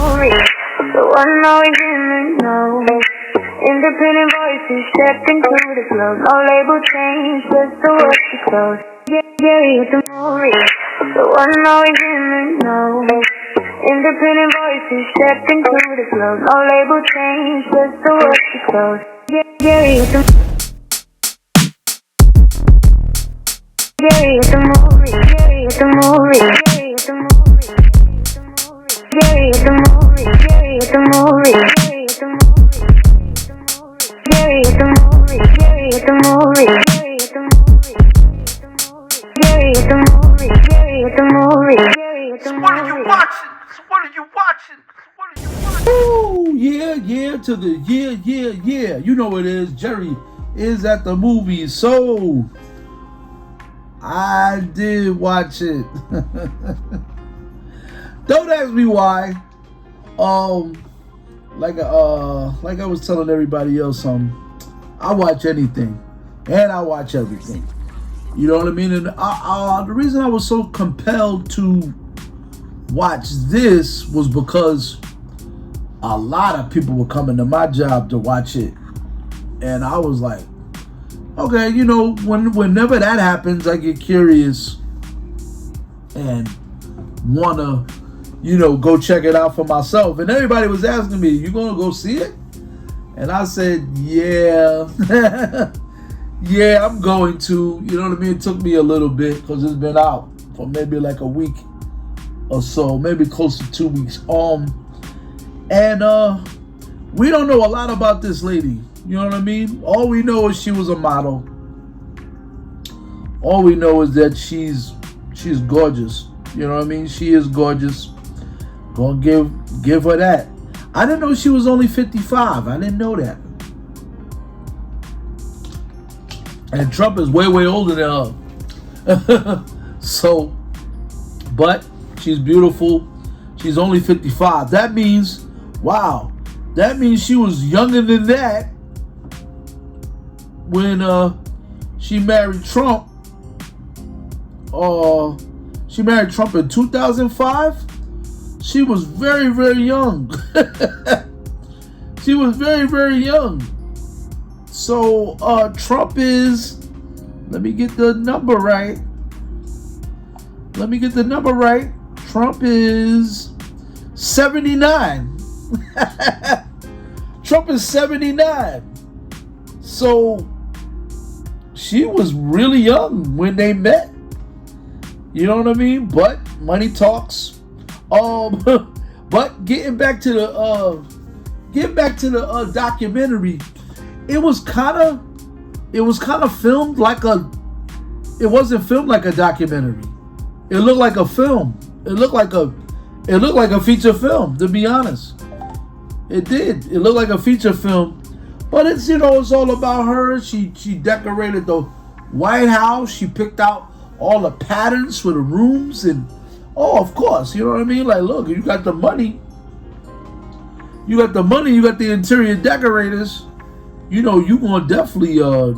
movie, the one always in the know. Independent voices stepping through the flow. No label change, just the work you close. Yeah, it's a movie, the one always in the know. Independent voices stepping through the flow. No label change, just the work you close. Yeah, it's a it's a movie, it's a movie, it's a movie, it's a movie, it's a movie, it's a movie, it's a movie, it's a movie, it's a movie, it's a movie, it's a movie, it's a movie. What are you watching? What are you watching? What are you watching? Ooh, yeah, to the yeah. You know it is. Jerry is at the movies, so I did watch it. Don't ask me why. Like I was telling everybody else, I watch anything and I watch everything. You know what I mean? And the reason I was so compelled to watch this was because a lot of people were coming to my job to watch it, and I was like, okay, you know, whenever that happens, I get curious and wanna, you know, go check it out for myself. And everybody was asking me, "You gonna go see it?" And I said, "Yeah, yeah, I'm going to." You know what I mean? It took me a little bit because it's been out for maybe like a week or so, maybe close to 2 weeks. And we don't know a lot about this lady. You know what I mean? All we know is she was a model. All we know is that she's gorgeous. You know what I mean? She is gorgeous. Gonna give her that. I didn't know she was only 55. I didn't know that. And Trump is way older than her. So, but she's beautiful. She's only 55. That means, wow, that means she was younger than that when she married Trump. She married Trump in 2005. She was very young. She was very young. So Trump is, let me get the number right. Trump is 79. Trump is 79. So she was really young when they met. You know what I mean? But money talks. But getting back to the documentary, it was kind of filmed like it wasn't filmed like a documentary. It looked like a film. It looked like a feature film, to be honest. It did. It looked like a feature film. But it's, you know, it's all about her. She decorated the White House. She picked out all the patterns for the rooms, and of course, you know what I mean? Like, look, you got the money. You got the interior decorators. You know, you gonna definitely you a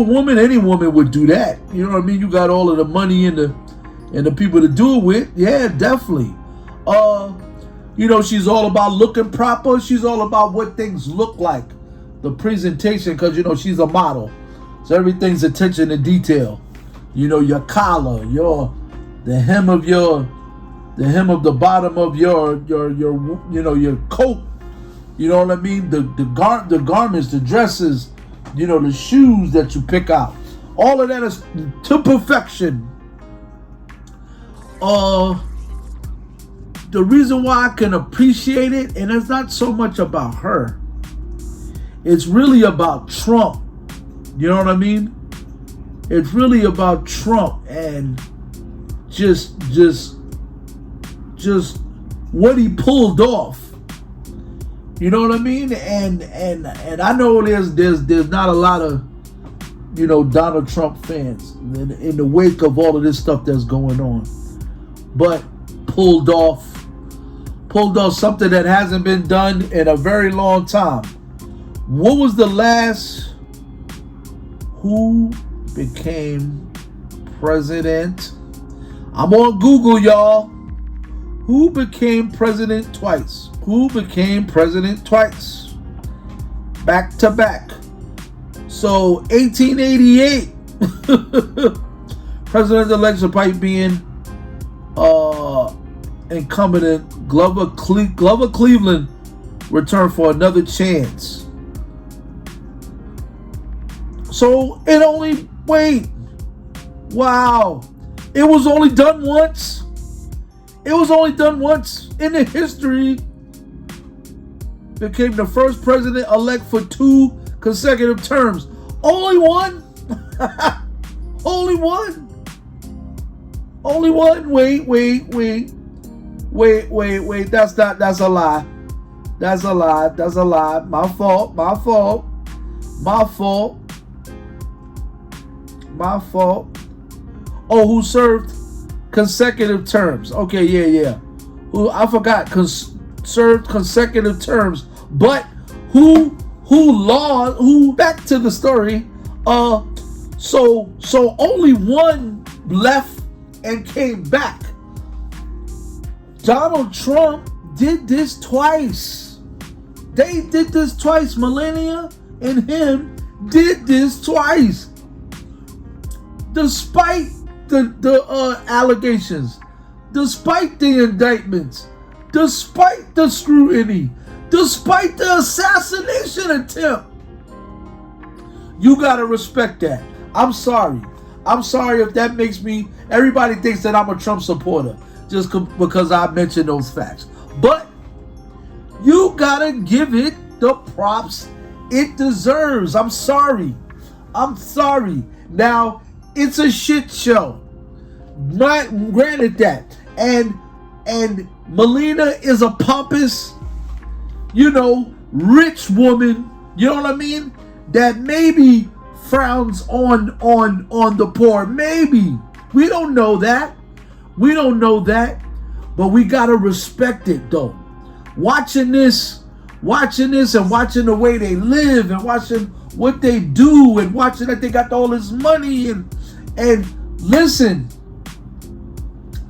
woman, any woman would do that. You know what I mean? You got all of the money and the people to do it with. Yeah, definitely. You know, she's all about looking proper. She's all about what things look like. The presentation, because, you know, she's a model. So everything's attention to detail. You know, your collar, the hem of the bottom of your you know, your coat. You know what I mean? The garments, the dresses, you know, the shoes that you pick out. All of that is to perfection. The reason why I can appreciate it, and it's not so much about her. It's really about Trump. You know what I mean? It's really about Trump and just what he pulled off. You know what I mean? And I know there's not a lot of, you know, Donald Trump fans in the wake of all of this stuff that's going on. But pulled off something that hasn't been done in a very long time. What was the last? Who became president? I'm on Google, y'all. Who became president twice? Who became president twice? Back to back. So 1888, President-elect Pike being incumbent Glover Cleveland returned for another chance. So it only wow. It was only done once. It was only done once in the history. Became the first president-elect for 2 consecutive terms. Only one. Only one. Only one. Wait. That's a lie. That's a lie. My fault. Oh, who served consecutive terms. Okay, yeah. Who, I forgot, served consecutive terms. But who back to the story. So only one left and came back. Donald Trump did this twice. They did this twice. Melania and him did this twice. Despite the allegations, despite the indictments, despite the scrutiny, despite the assassination attempt, you gotta respect that. I'm sorry if that makes me. Everybody thinks that I'm a Trump supporter just because I mentioned those facts. But you gotta give it the props it deserves. I'm sorry. Now, it's a shit show. Granted that. And Melina is a pompous, rich woman, you know what I mean? That maybe frowns on the poor. Maybe. We don't know that. But we gotta respect it though. Watching this and watching the way they live and watching what they do and watching that they got all this money and listen,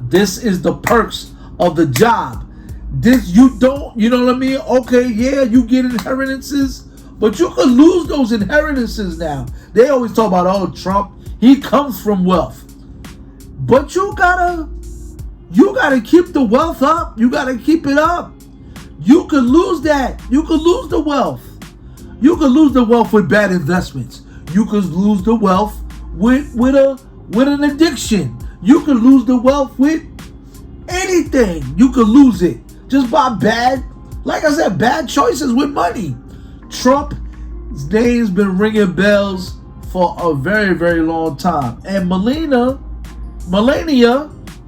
this is the perks of the job. This you know what I mean? Okay, yeah, you get inheritances, but you could lose those inheritances now. They always talk about, Trump, he comes from wealth. But you gotta keep the wealth up. You gotta keep it up. You could lose that. You could lose the wealth. You could lose the wealth with bad investments. You could lose the wealth with an addiction. You could lose the wealth with anything. You could lose it just by bad choices with money. Trump's name's been ringing bells for a very, very long time. And Melania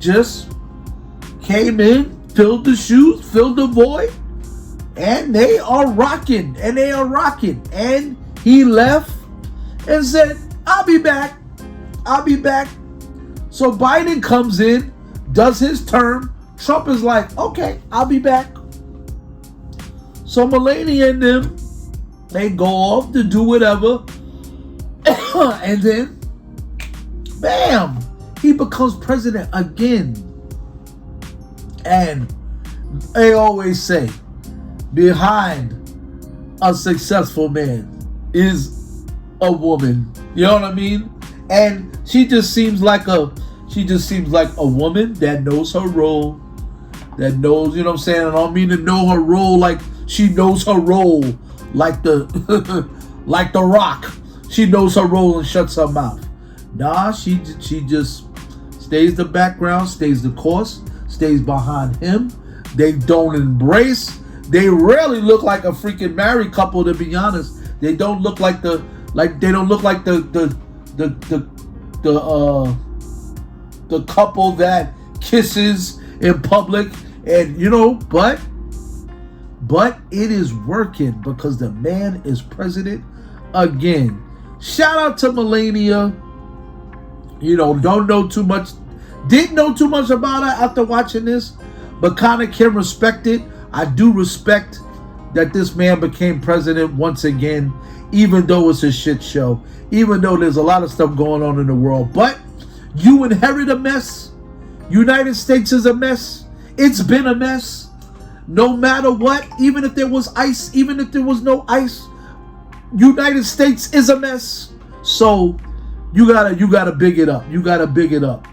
just came in, filled the shoes, filled the void, and they are rocking. And he left and said, I'll be back. So Biden comes in, does his term. Trump is like, okay, I'll be back. So Melania and them, they go off to do whatever. And then, bam, he becomes president again. And they always say, behind a successful man is a woman. You know what I mean? And she just seems like a woman that knows her role. That knows, you know what I'm saying? I don't mean to know her role like she knows her role like the like the Rock. She knows her role and shuts her mouth. Nah, she just stays the background, stays the course, stays behind him. They don't embrace. They rarely look like a freaking married couple, to be honest. They don't look like the couple that kisses in public, and but it is working because the man is president again. Shout out to Melania. Don't know too much, didn't know too much about her after watching this, but kind of can respect it. I do respect that this man became president once again, even though it's a shit show, even though there's a lot of stuff going on in the world. But you inherit a mess. United States is a mess. It's been a mess. No matter what, even if there was ice, even if there was no ice, United States is a mess. So you gotta big it up. You gotta big it up.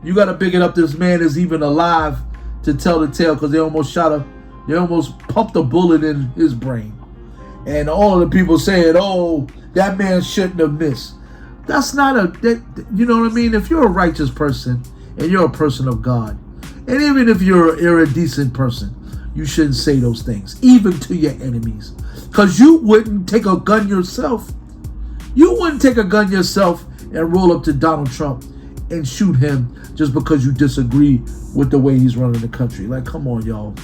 You gotta big it up. This man is even alive to tell the tale, because they almost pumped a bullet in his brain. And all the people saying, oh, that man shouldn't have missed. That's not you know what I mean? If you're a righteous person and you're a person of God, and even if you're a decent person, you shouldn't say those things, even to your enemies. Because you wouldn't take a gun yourself. You wouldn't take a gun yourself and roll up to Donald Trump and shoot him just because you disagree with the way he's running the country. Like, come on, y'all.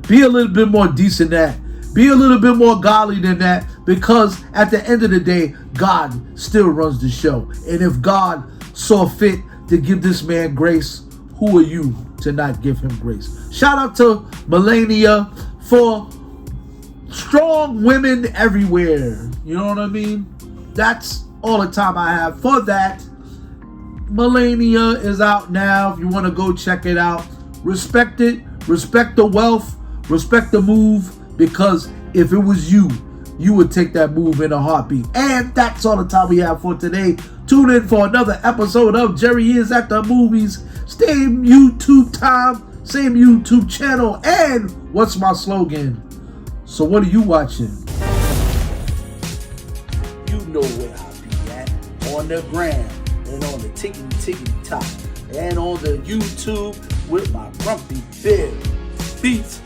Be a little bit more decent than that. Be a little bit more godly than that, because at the end of the day, God still runs the show. And if God saw fit to give this man grace, who are you to not give him grace? Shout out to Melania for strong women everywhere. You know what I mean? That's all the time I have for that. Melania is out now. If you want to go check it out, respect it. Respect the wealth. Respect the move. Because if it was you, you would take that move in a heartbeat. And that's all the time we have for today. Tune in for another episode of Jerry Is at the Movies. Same YouTube time, same YouTube channel. And what's my slogan? So what are you watching? You know where I'll be at. On the gram and on the tickety top. And on the YouTube with my grumpy bear. Peace.